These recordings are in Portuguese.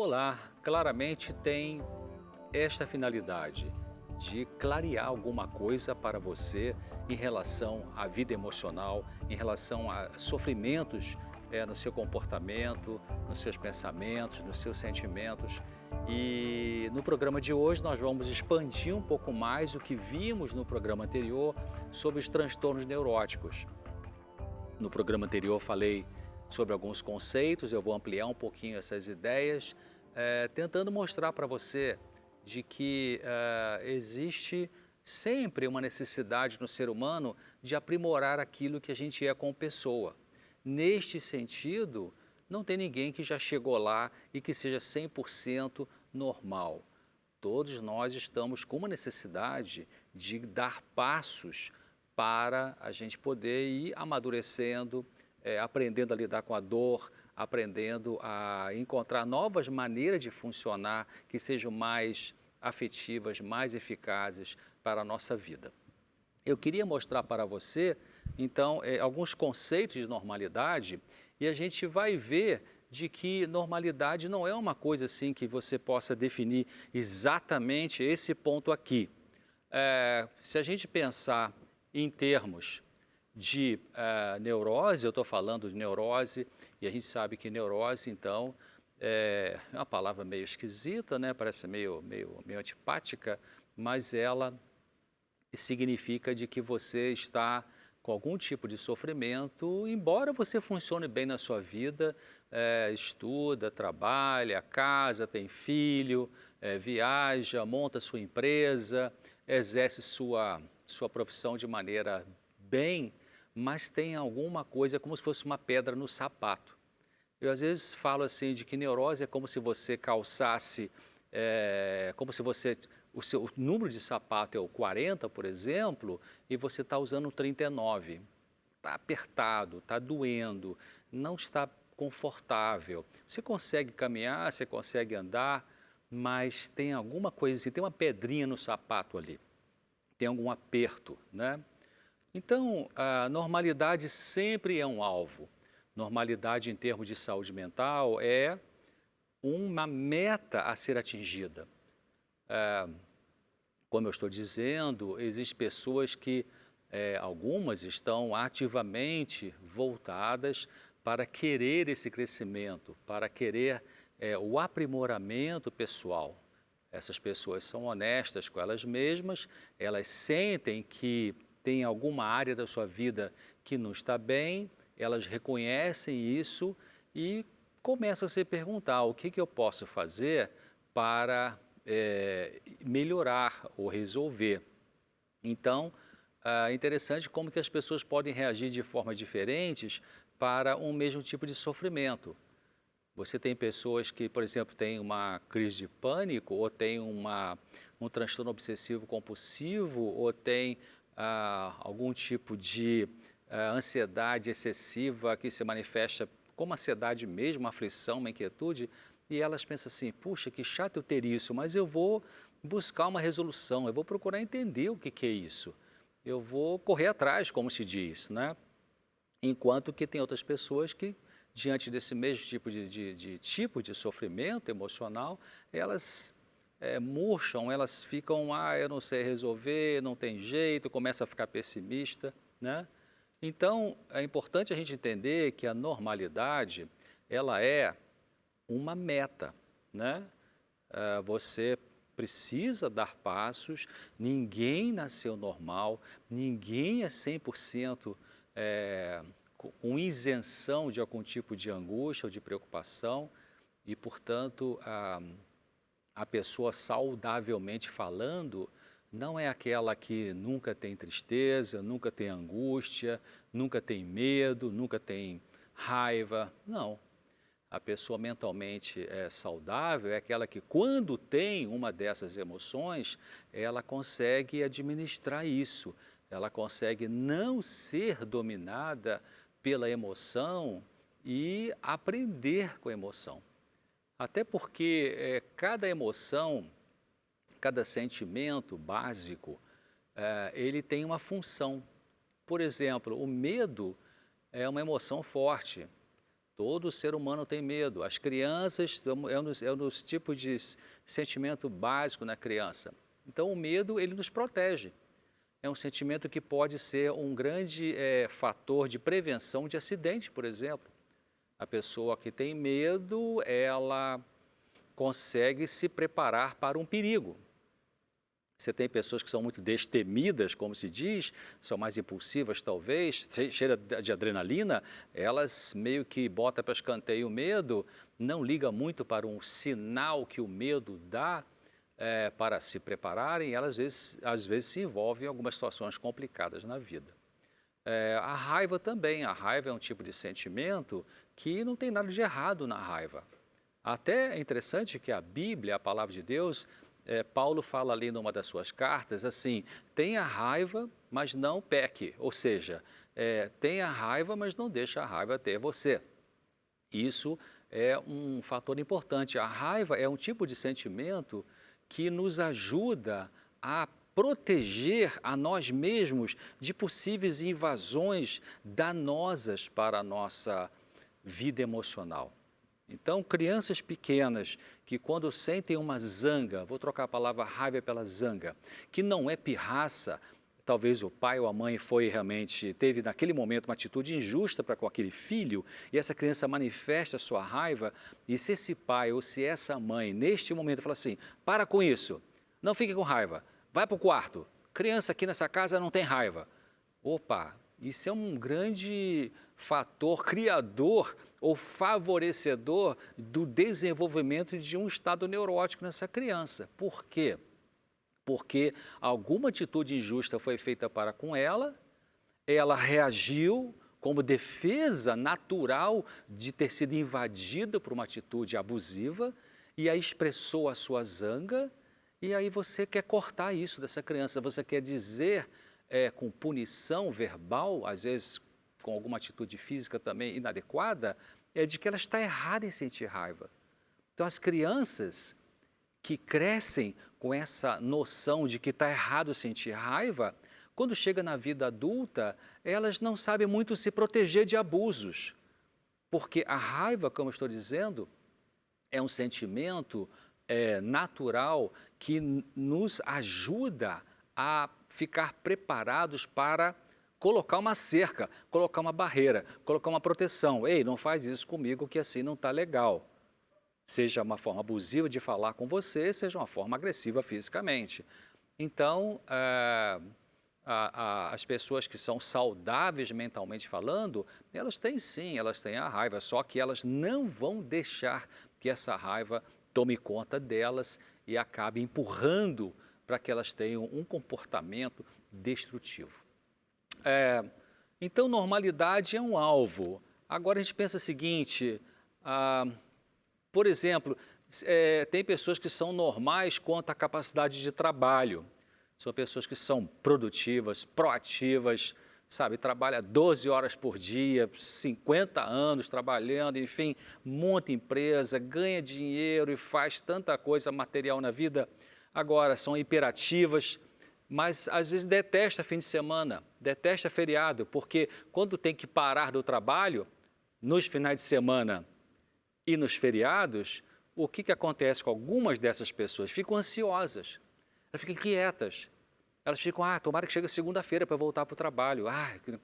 Olá, claramente tem esta finalidade de clarear alguma coisa para você em relação à vida emocional, em relação a sofrimentos no seu comportamento, nos seus pensamentos, nos seus sentimentos. E no programa de hoje nós vamos expandir um pouco mais o que vimos no programa anterior sobre os transtornos neuróticos. No programa anterior eu falei sobre alguns conceitos, eu vou ampliar um pouquinho essas ideias, tentando mostrar para você de que existe sempre uma necessidade no ser humano de aprimorar aquilo que a gente é como pessoa. Neste sentido, não tem ninguém que já chegou lá e que seja 100% normal. Todos nós estamos com uma necessidade de dar passos para a gente poder ir amadurecendo, aprendendo a lidar com a dor, aprendendo a encontrar novas maneiras de funcionar que sejam mais afetivas, mais eficazes para a nossa vida. Eu queria mostrar para você, então, alguns conceitos de normalidade e a gente vai ver de que normalidade não é uma coisa assim que você possa definir exatamente esse ponto aqui. Se a gente pensar em termos de neurose, eu estou falando de neurose, e a gente sabe que neurose, então, é uma palavra meio esquisita, né? Parece meio antipática, mas ela significa de que você está com algum tipo de sofrimento, embora você funcione bem na sua vida, estuda, trabalha, casa, tem filho, viaja, monta sua empresa, exerce sua profissão de maneira bem, mas tem alguma coisa como se fosse uma pedra no sapato. Eu às vezes falo assim de que neurose é como se você calçasse, como se você, o seu número de sapato é o 40, por exemplo, e você está usando o 39. Está apertado, está doendo, não está confortável. Você consegue caminhar, você consegue andar, mas tem alguma coisa assim, tem uma pedrinha no sapato ali, tem algum aperto, né? Então, a normalidade sempre é um alvo. Normalidade em termos de saúde mental é uma meta a ser atingida. Como eu estou dizendo, existem pessoas que, algumas estão ativamente voltadas para querer esse crescimento, para querer o aprimoramento pessoal. Essas pessoas são honestas com elas mesmas, elas sentem que tem alguma área da sua vida que não está bem, elas reconhecem isso e começam a se perguntar o que eu posso fazer para melhorar ou resolver. Então, é interessante como que as pessoas podem reagir de formas diferentes para um mesmo tipo de sofrimento. Você tem pessoas que, por exemplo, têm uma crise de pânico ou têm um transtorno obsessivo compulsivo ou têm algum tipo de ansiedade excessiva que se manifesta como ansiedade mesmo, uma aflição, uma inquietude, e elas pensam assim, puxa, que chato eu ter isso, mas eu vou buscar uma resolução, eu vou procurar entender o que é isso. Eu vou correr atrás, como se diz, né? Enquanto que tem outras pessoas que, diante desse mesmo tipo de sofrimento emocional, elas murcham, elas ficam, eu não sei resolver, não tem jeito, começa a ficar pessimista, né? Então, é importante a gente entender que a normalidade, ela é uma meta, né? Você precisa dar passos, ninguém nasceu normal, ninguém é 100% com isenção de algum tipo de angústia ou de preocupação e, portanto, a pessoa saudavelmente falando não é aquela que nunca tem tristeza, nunca tem angústia, nunca tem medo, nunca tem raiva, não. A pessoa mentalmente saudável é aquela que, quando tem uma dessas emoções, ela consegue administrar isso, ela consegue não ser dominada pela emoção e aprender com a emoção. Até porque cada emoção, cada sentimento básico, ele tem uma função. Por exemplo, o medo é uma emoção forte. Todo ser humano tem medo. As crianças, é um dos tipos de sentimento básico na criança. Então, o medo, ele nos protege. É um sentimento que pode ser um grande fator de prevenção de acidente, por exemplo. A pessoa que tem medo, ela consegue se preparar para um perigo. Você tem pessoas que são muito destemidas, como se diz, são mais impulsivas talvez, cheias de adrenalina, elas meio que botam para escanteio o medo, não liga muito para um sinal que o medo dá para se prepararem, elas às vezes se envolvem em algumas situações complicadas na vida. A raiva também, a raiva é um tipo de sentimento que não tem nada de errado na raiva. Até é interessante que a Bíblia, a palavra de Deus, Paulo fala ali numa das suas cartas, assim, tenha raiva, mas não peque, ou seja, tenha raiva, mas não deixe a raiva ter você. Isso é um fator importante. A raiva é um tipo de sentimento que nos ajuda a proteger a nós mesmos de possíveis invasões danosas para a nossa vida emocional. Então, crianças pequenas que quando sentem uma zanga, vou trocar a palavra raiva pela zanga, que não é pirraça, talvez o pai ou a mãe teve naquele momento uma atitude injusta para com aquele filho, e essa criança manifesta a sua raiva, e se esse pai ou se essa mãe, neste momento, fala assim, para com isso, não fique com raiva, vai para o quarto, criança aqui nessa casa não tem raiva. Opa, isso é um grande fator criador ou favorecedor do desenvolvimento de um estado neurótico nessa criança. Por quê? Porque alguma atitude injusta foi feita para com ela, ela reagiu como defesa natural de ter sido invadida por uma atitude abusiva e aí expressou a sua zanga e aí você quer cortar isso dessa criança, você quer dizer com punição verbal, às vezes com alguma atitude física também inadequada, de que ela está errada em sentir raiva. Então, as crianças que crescem com essa noção de que está errado sentir raiva, quando chega na vida adulta, elas não sabem muito se proteger de abusos. Porque a raiva, como eu estou dizendo, é um sentimento natural que nos ajuda a ficar preparados para colocar uma cerca, colocar uma barreira, colocar uma proteção. Ei, não faz isso comigo que assim não está legal. Seja uma forma abusiva de falar com você, seja uma forma agressiva fisicamente. Então, as pessoas que são saudáveis mentalmente falando, elas têm sim, elas têm a raiva, só que elas não vão deixar que essa raiva tome conta delas e acabe empurrando para que elas tenham um comportamento destrutivo. Então, normalidade é um alvo. Agora a gente pensa o seguinte, por exemplo, tem pessoas que são normais quanto à capacidade de trabalho. São pessoas que são produtivas, proativas, sabe, trabalha 12 horas por dia, 50 anos trabalhando, enfim, monta empresa, ganha dinheiro e faz tanta coisa material na vida. Agora, são hiperativas, mas às vezes detesta fim de semana, detesta feriado, porque quando tem que parar do trabalho, nos finais de semana e nos feriados, o que acontece com algumas dessas pessoas? Ficam ansiosas, elas ficam inquietas, elas ficam, tomara que chegue segunda-feira para voltar para o trabalho,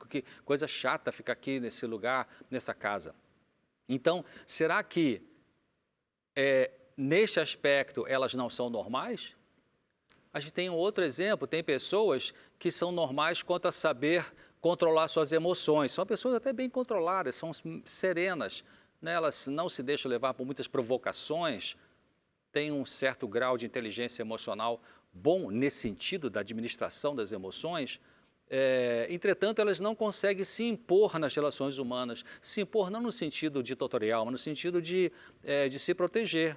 que coisa chata ficar aqui nesse lugar, nessa casa. Então, será que neste aspecto elas não são normais? A gente tem um outro exemplo, tem pessoas que são normais quanto a saber controlar suas emoções. São pessoas até bem controladas, são serenas, né? Elas não se deixam levar por muitas provocações, têm um certo grau de inteligência emocional bom nesse sentido da administração das emoções. Entretanto, elas não conseguem se impor nas relações humanas, se impor não no sentido ditatorial, mas no sentido de se proteger.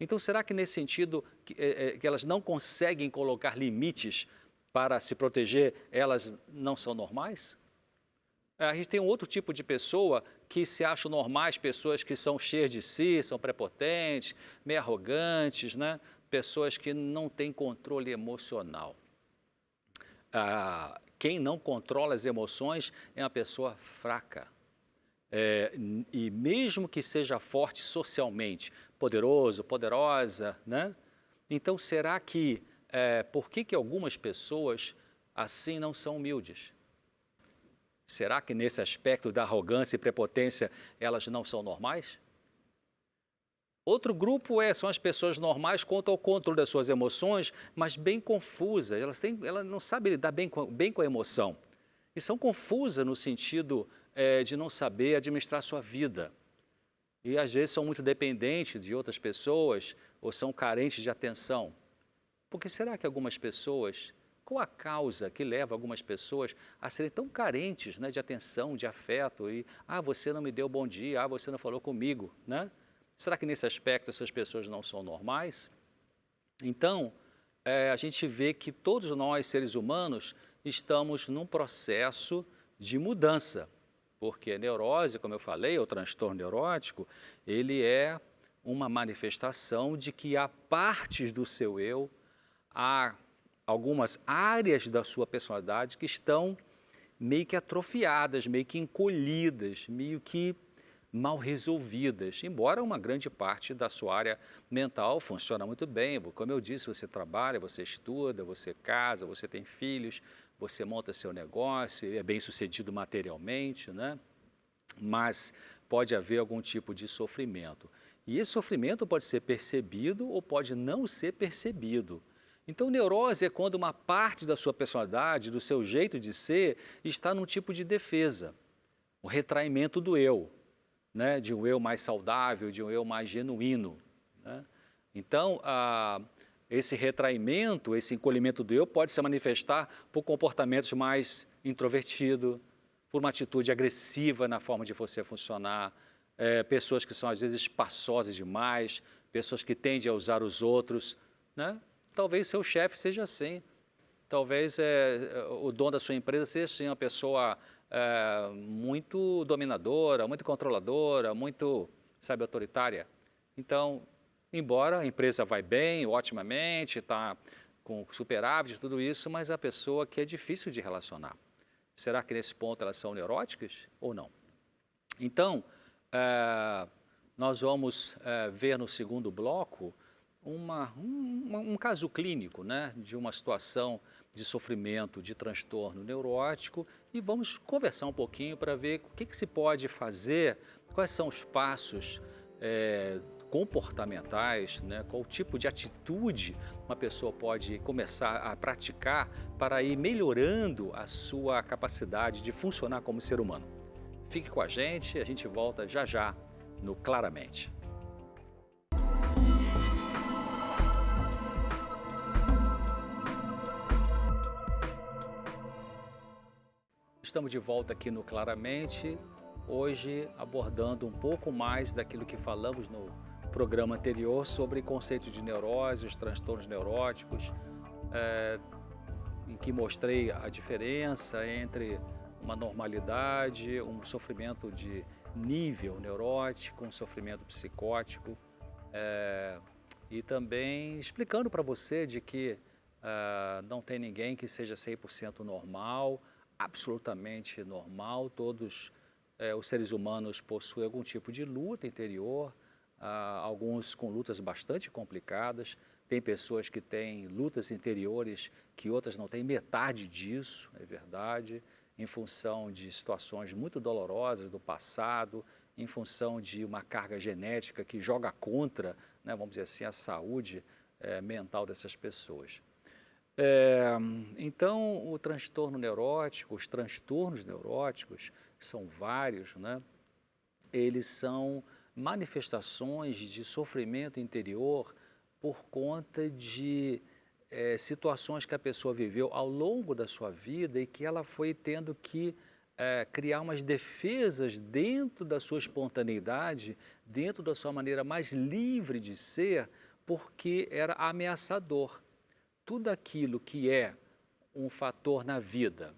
Então, será que nesse sentido que elas não conseguem colocar limites para se proteger, elas não são normais? A gente tem um outro tipo de pessoa que se acham normais, pessoas que são cheias de si, são prepotentes, meio arrogantes, né? Pessoas que não têm controle emocional. Quem não controla as emoções é uma pessoa fraca. e mesmo que seja forte socialmente, poderoso, poderosa, né? Então, será que, por que algumas pessoas assim não são humildes? Será que nesse aspecto da arrogância e prepotência elas não são normais? Outro grupo são as pessoas normais quanto ao controle das suas emoções, mas bem confusas. Elas não sabem lidar bem com a emoção. E são confusas no sentido de não saber administrar sua vida. E às vezes são muito dependentes de outras pessoas ou são carentes de atenção. Porque será que algumas pessoas, qual a causa que leva algumas pessoas a serem tão carentes, né, de atenção, de afeto e, você não me deu bom dia, você não falou comigo, né? Será que nesse aspecto essas pessoas não são normais? Então, a gente vê que todos nós, seres humanos, estamos num processo de mudança, porque a neurose, como eu falei, o transtorno neurótico, ele é uma manifestação de que há partes do seu eu, há algumas áreas da sua personalidade que estão meio que atrofiadas, meio que encolhidas, meio que mal resolvidas, embora uma grande parte da sua área mental funciona muito bem. Como eu disse, você trabalha, você estuda, você casa, você tem filhos, você monta seu negócio, é bem sucedido materialmente, né? Mas pode haver algum tipo de sofrimento. E esse sofrimento pode ser percebido ou pode não ser percebido. Então, neurose é quando uma parte da sua personalidade, do seu jeito de ser, está num tipo de defesa, o retraimento do eu, né? De um eu mais saudável, de um eu mais genuíno, né? Então, esse retraimento, esse encolhimento do eu pode se manifestar por comportamentos mais introvertidos, por uma atitude agressiva na forma de você funcionar, pessoas que são às vezes espaçosas demais, pessoas que tendem a usar os outros, né? Talvez seu chefe seja assim, talvez o dono da sua empresa seja assim, uma pessoa muito dominadora, muito controladora, muito, sabe, autoritária. Então, embora a empresa vai bem, otimamente, está com superávit e tudo isso, mas a pessoa que é difícil de relacionar. Será que nesse ponto elas são neuróticas ou não? Então, nós vamos ver no segundo bloco um caso clínico, né, de uma situação de sofrimento, de transtorno neurótico e vamos conversar um pouquinho para ver o que se pode fazer, quais são os passos comportamentais, né, qual tipo de atitude uma pessoa pode começar a praticar para ir melhorando a sua capacidade de funcionar como ser humano. Fique com a gente volta já já no Claramente. Estamos de volta aqui no Claramente, hoje abordando um pouco mais daquilo que falamos no programa anterior sobre conceitos de neurose, os transtornos neuróticos, em que mostrei a diferença entre uma normalidade, um sofrimento de nível neurótico, um sofrimento psicótico, e também explicando para você de que não tem ninguém que seja 100% normal, absolutamente normal, todos os seres humanos possuem algum tipo de luta interior, alguns com lutas bastante complicadas, tem pessoas que têm lutas interiores que outras não têm metade disso, é verdade, em função de situações muito dolorosas do passado, em função de uma carga genética que joga contra, né, vamos dizer assim, a saúde mental dessas pessoas. Então, o transtorno neurótico, os transtornos neuróticos, são vários, né? Eles são manifestações de sofrimento interior por conta de situações que a pessoa viveu ao longo da sua vida e que ela foi tendo que criar umas defesas dentro da sua espontaneidade, dentro da sua maneira mais livre de ser, porque era ameaçador. Tudo aquilo que é um fator na vida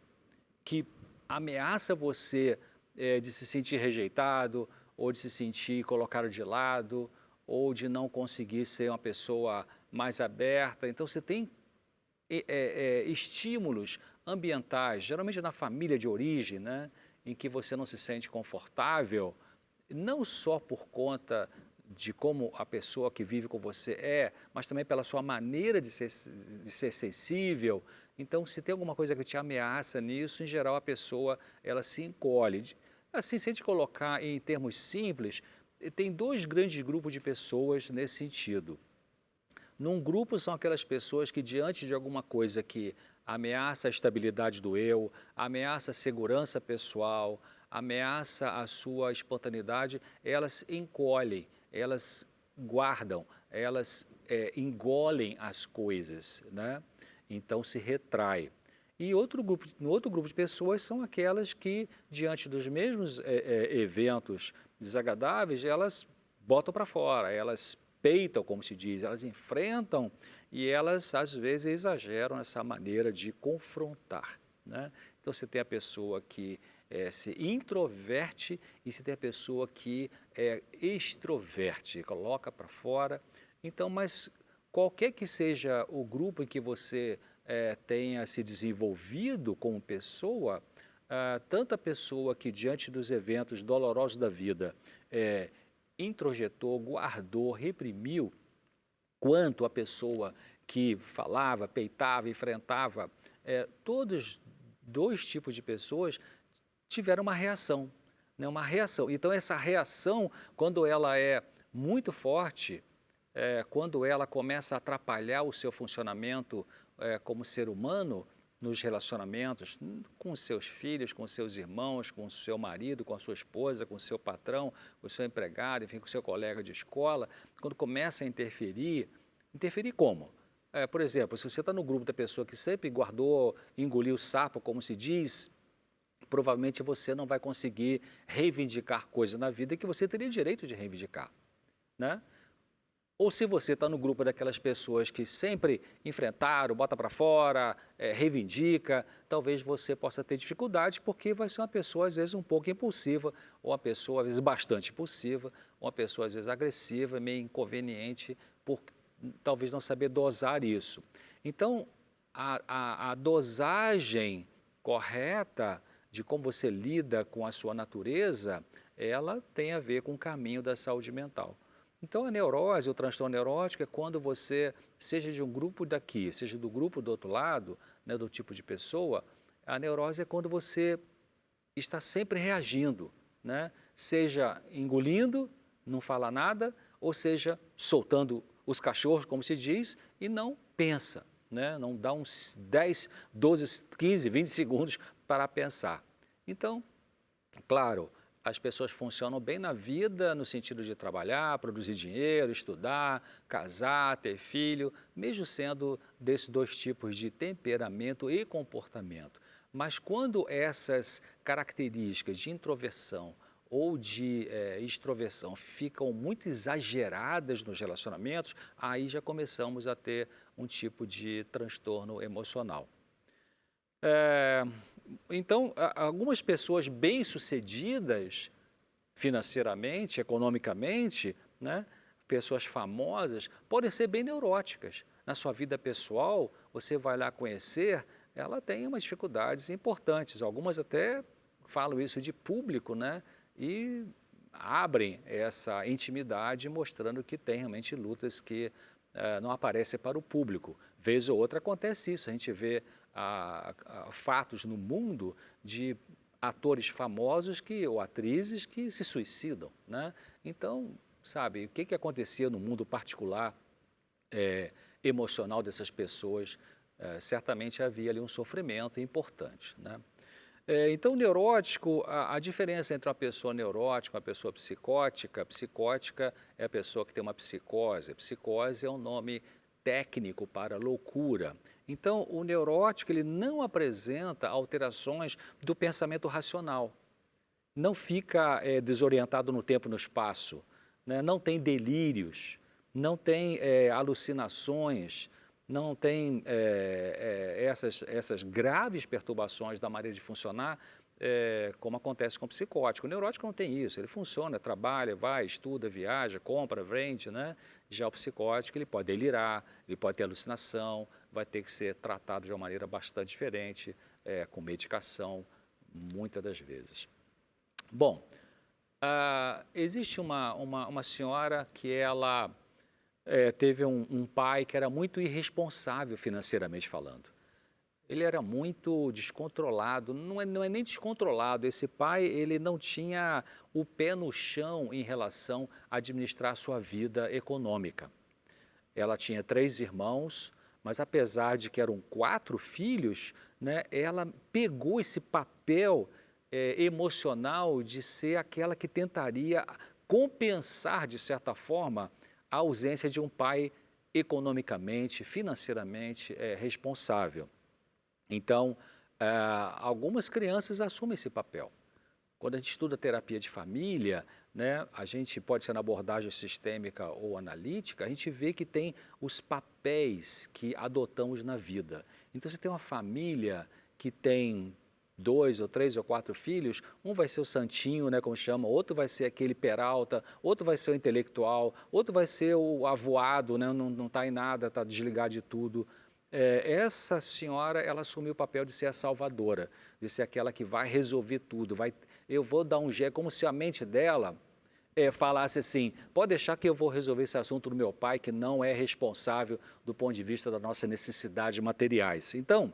que ameaça você de se sentir rejeitado, ou de se sentir colocado de lado, ou de não conseguir ser uma pessoa mais aberta. Então, você tem estímulos ambientais, geralmente na família de origem, né? em que você não se sente confortável, não só por conta de como a pessoa que vive com você é, mas também pela sua maneira de ser sensível. Então, se tem alguma coisa que te ameaça nisso, em geral a pessoa ela se encolhe. Assim, se a gente colocar em termos simples, tem dois grandes grupos de pessoas nesse sentido. Num grupo são aquelas pessoas que diante de alguma coisa que ameaça a estabilidade do eu, ameaça a segurança pessoal, ameaça a sua espontaneidade, elas encolhem, elas guardam, elas engolem as coisas, né? Então se retrai. E outro grupo de pessoas são aquelas que, diante dos mesmos eventos desagradáveis, elas botam para fora, elas peitam, como se diz, elas enfrentam e elas, às vezes, exageram nessa maneira de confrontar, né? Então, você tem a pessoa que se introverte e você tem a pessoa que extroverte, coloca para fora. Então, mas qualquer que seja o grupo em que você tenha se desenvolvido como pessoa, tanto a pessoa que diante dos eventos dolorosos da vida introjetou, guardou, reprimiu, quanto a pessoa que falava, peitava, enfrentava, todos dois tipos de pessoas tiveram uma reação, né? Uma reação. Então essa reação, quando ela é muito forte, quando ela começa a atrapalhar o seu funcionamento como ser humano, nos relacionamentos com seus filhos, com seus irmãos, com o seu marido, com a sua esposa, com o seu patrão, com o seu empregado, enfim, com o seu colega de escola, quando começa a interferir, interferir como? Por exemplo, se você está no grupo da pessoa que sempre guardou, engoliu o sapo, como se diz, provavelmente você não vai conseguir reivindicar coisas na vida que você teria direito de reivindicar, né? Ou se você está no grupo daquelas pessoas que sempre enfrentaram, bota para fora, reivindica, talvez você possa ter dificuldades porque vai ser uma pessoa às vezes um pouco impulsiva, ou uma pessoa às vezes bastante impulsiva, ou uma pessoa às vezes agressiva, meio inconveniente, por talvez não saber dosar isso. Então, a dosagem correta de como você lida com a sua natureza, ela tem a ver com o caminho da saúde mental. Então, a neurose, o transtorno neurótico é quando você, seja de um grupo daqui, seja do grupo do outro lado, né, do tipo de pessoa, a neurose é quando você está sempre reagindo, né? Seja engolindo, não fala nada, ou seja, soltando os cachorros, como se diz, e não pensa, né? Não dá uns 10, 12, 15, 20 segundos para pensar. Então, claro, as pessoas funcionam bem na vida no sentido de trabalhar, produzir dinheiro, estudar, casar, ter filho, mesmo sendo desses dois tipos de temperamento e comportamento. Mas quando essas características de introversão ou de extroversão ficam muito exageradas nos relacionamentos, aí já começamos a ter um tipo de transtorno emocional. Então, algumas pessoas bem-sucedidas financeiramente, economicamente, né, pessoas famosas, podem ser bem neuróticas. Na sua vida pessoal, você vai lá conhecer, ela tem umas dificuldades importantes. Algumas até falam isso de público, né, e abrem essa intimidade mostrando que tem realmente lutas que não aparecem para o público. Vez ou outra acontece isso, a gente vê fatos no mundo de atores famosos ou atrizes que se suicidam, né? Então, sabe, o que acontecia no mundo particular emocional dessas pessoas, certamente havia ali um sofrimento importante, né? Então, o neurótico, a diferença entre uma pessoa neurótica e uma pessoa psicótica, psicótica é a pessoa que tem uma psicose. Psicose é um nome técnico para loucura. Então, o neurótico ele não apresenta alterações do pensamento racional, não fica desorientado no tempo e no espaço, né? Não tem delírios, não tem alucinações, não tem essas graves perturbações da maneira de funcionar, como acontece com o psicótico. O neurótico não tem isso, ele funciona, trabalha, vai, estuda, viaja, compra, vende, né? Já o psicótico, ele pode delirar, ele pode ter alucinação, vai ter que ser tratado de uma maneira bastante diferente, com medicação, muitas das vezes. Bom, existe uma senhora que ela teve um pai que era muito irresponsável financeiramente falando. Ele era muito descontrolado, não é nem descontrolado, esse pai ele não tinha o pé no chão em relação a administrar sua vida econômica. Ela tinha 3 irmãos, mas apesar de que eram 4 filhos, né, ela pegou esse papel emocional de ser aquela que tentaria compensar, de certa forma, a ausência de um pai economicamente, financeiramente responsável. Então, algumas crianças assumem esse papel. Quando a gente estuda terapia de família, né, a gente pode ser na abordagem sistêmica ou analítica, a gente vê que tem os papéis que adotamos na vida. Então, você tem uma família que tem 2 ou 3 ou 4 filhos, um vai ser o santinho, né, como chama, outro vai ser aquele peralta, outro vai ser o intelectual, outro vai ser o avoado, né, não está em nada, está desligado de tudo. Essa senhora, ela assumiu o papel de ser a salvadora, de ser aquela que vai resolver tudo, eu vou dar um jeito, como se a mente dela falasse assim, pode deixar que eu vou resolver esse assunto do meu pai, que não é responsável do ponto de vista da nossa necessidade materiais. Então,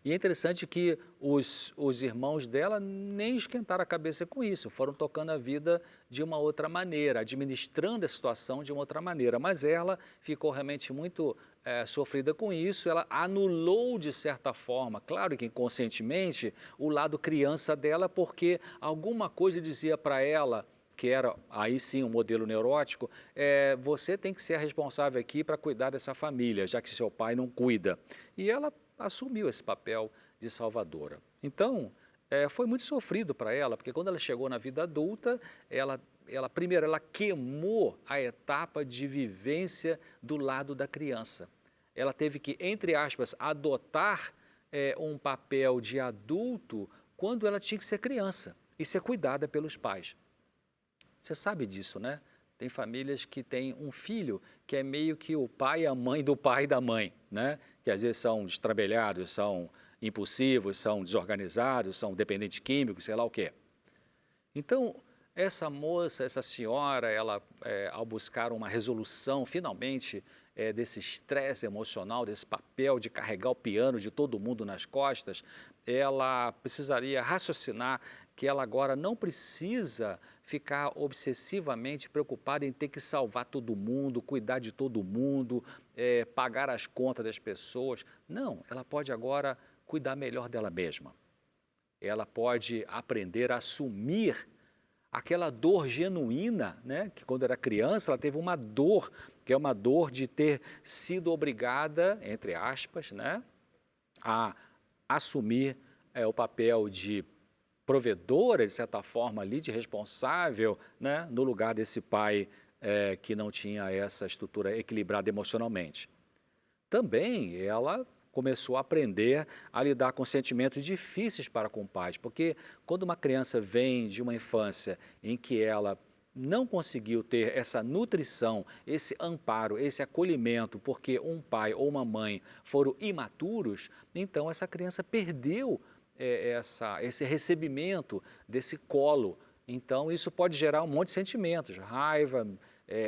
e é interessante que os irmãos dela nem esquentaram a cabeça com isso, foram tocando a vida de uma outra maneira, administrando a situação de uma outra maneira, mas ela ficou realmente muito sofrida com isso, ela anulou de certa forma, claro que inconscientemente, o lado criança dela, porque alguma coisa dizia para ela, que era aí sim um modelo neurótico, você tem que ser a responsável aqui para cuidar dessa família, já que seu pai não cuida. E ela assumiu esse papel de salvadora. Então, foi muito sofrido para ela, porque quando ela chegou na vida adulta, primeiro, ela queimou a etapa de vivência do lado da criança. Ela teve que, entre aspas, adotar um papel de adulto quando ela tinha que ser criança e ser cuidada pelos pais. Você sabe disso, né? Tem famílias que têm um filho que é meio que o pai e a mãe do pai e da mãe, né? Que às vezes são destrambelhados, são impulsivos, são desorganizados, são dependentes químicos, sei lá o quê. Então, essa moça, essa senhora, ela, ao buscar uma resolução, finalmente, desse estresse emocional, desse papel de carregar o piano de todo mundo nas costas, ela precisaria raciocinar que ela agora não precisa ficar obsessivamente preocupada em ter que salvar todo mundo, cuidar de todo mundo, pagar as contas das pessoas. Não, ela pode agora cuidar melhor dela mesma. Ela pode aprender a assumir aquela dor genuína, né? Que quando era criança ela teve uma dor, que é uma dor de ter sido obrigada, entre aspas, né? A assumir o papel de provedora, de certa forma ali, de responsável, né? No lugar desse pai que não tinha essa estrutura equilibrada emocionalmente. Também ela começou a aprender a lidar com sentimentos difíceis para com pais, porque quando uma criança vem de uma infância em que ela não conseguiu ter essa nutrição, esse amparo, esse acolhimento, porque um pai ou uma mãe foram imaturos, então essa criança perdeu esse recebimento desse colo. Então isso pode gerar um monte de sentimentos, raiva,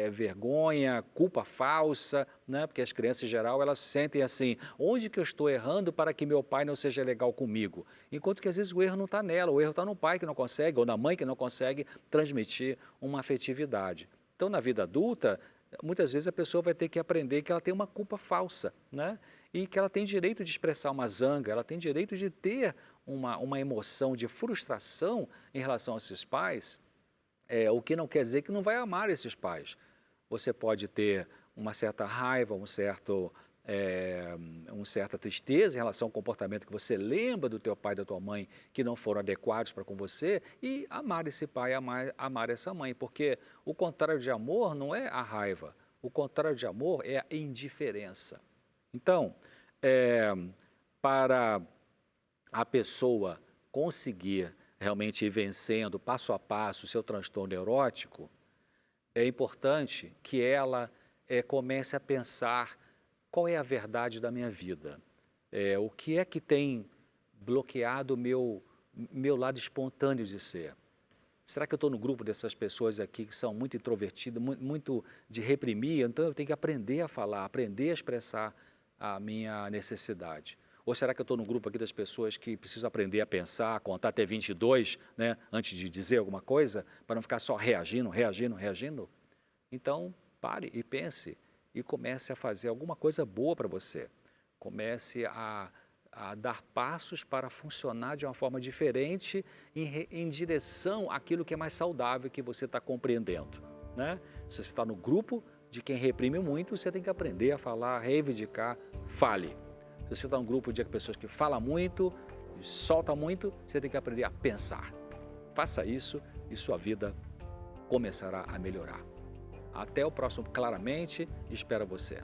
vergonha, culpa falsa, né? Porque as crianças em geral elas sentem assim, onde que eu estou errando para que meu pai não seja legal comigo? Enquanto que às vezes o erro não está nela, o erro está no pai que não consegue ou na mãe que não consegue transmitir uma afetividade. Então na vida adulta, muitas vezes a pessoa vai ter que aprender que ela tem uma culpa falsa, né? E que ela tem direito de expressar uma zanga, ela tem direito de ter uma emoção de frustração em relação a esses pais, o que não quer dizer que não vai amar esses pais. Você pode ter uma certa raiva, uma certa tristeza em relação ao comportamento que você lembra do teu pai e da tua mãe que não foram adequados para com você e amar esse pai, amar essa mãe, porque o contrário de amor não é a raiva, o contrário de amor é a indiferença. Então, para a pessoa conseguir realmente ir vencendo passo a passo o seu transtorno neurótico, é importante que ela comece a pensar qual é a verdade da minha vida, o que é que tem bloqueado o meu lado espontâneo de ser? Será que eu estou no grupo dessas pessoas aqui que são muito introvertidas, muito de reprimir? Então eu tenho que aprender a falar, aprender a expressar a minha necessidade. Ou será que eu estou no grupo aqui das pessoas que precisam aprender a pensar, a contar até 22, né, antes de dizer alguma coisa, para não ficar só reagindo, reagindo, reagindo? Então, pare e pense e comece a fazer alguma coisa boa para você. Comece a dar passos para funcionar de uma forma diferente em direção àquilo que é mais saudável que você está compreendendo, né? Se você está no grupo de quem reprime muito, você tem que aprender a falar, reivindicar, fale. Se você está num grupo de pessoas que falam muito, soltam muito, você tem que aprender a pensar. Faça isso e sua vida começará a melhorar. Até o próximo Claramente, espero você.